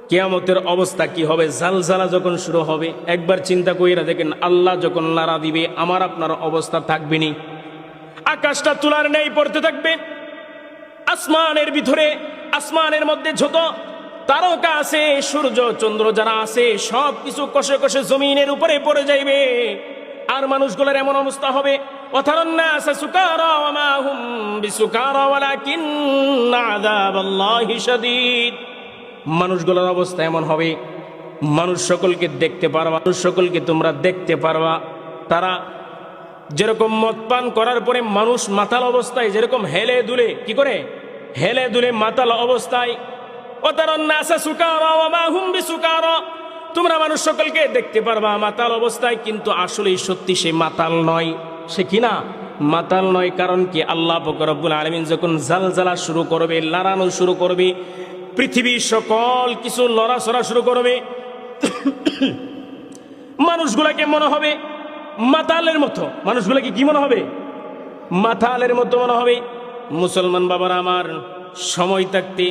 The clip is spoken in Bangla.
কিয়ামতের অবস্থা কি হবে, জালজালা যখন শুরু হবে, একবার চিন্তা কইরা দেখেন, আল্লাহ যখন নাড়া দিবে আমার আপনার অবস্থা থাকবে নি। আকাশটা তুলার নেই পড়তে থাকবে, আসমানের ভিতরে, আসমানের মধ্যে যত তারকা আছে, সূর্য চন্দ্র যারা আছে, সব কিছু কষে কষে জমিনের উপরে পড়ে যাইবে। আর মানুষগুলোর এমন অবস্থা হবে, ওয়াতারান্নাসা সুকারা ওয়া মা হুম বিসুকারা ওয়ালাকিন্না আযাবাল্লাহি শাদীদ। মানুষগুলোর অবস্থা এমন হবে, মানুষ সকলকে দেখতে পারবা, মানুষ সকলকে তোমরা দেখতে পারবা। তারা যেরকম মদ পান করার পরে মানুষ মাতাল অবস্থায় যেরকম হেলে দুলে, কি করে হেলে দুলে মাতাল অবস্থায়, ওয়াতারান্নাসা সুকারা ওয়া মা হুম বিসুকারা, তোমরা মানুষ সকলকে দেখতে পারবা মাতাল অবস্থায়, কিন্তু আসলেই সত্যি সে মাতাল নয়। সে কিনা মাতাল নয়। কারণ কি, আল্লাহ পাক রব্বুল আলামিন যখন জালজালা শুরু করবে, লড়ানো শুরু করবে, পৃথিবীর সকল কিছু লড়াচড়া শুরু করবে, মানুষগুলাকে মনে হবে মাতালের মতো। মানুষগুলাকে কি মনে হবে? মাতালের মতো মনে হবে। মুসলমান বাবারা আমার, সময় থাকতে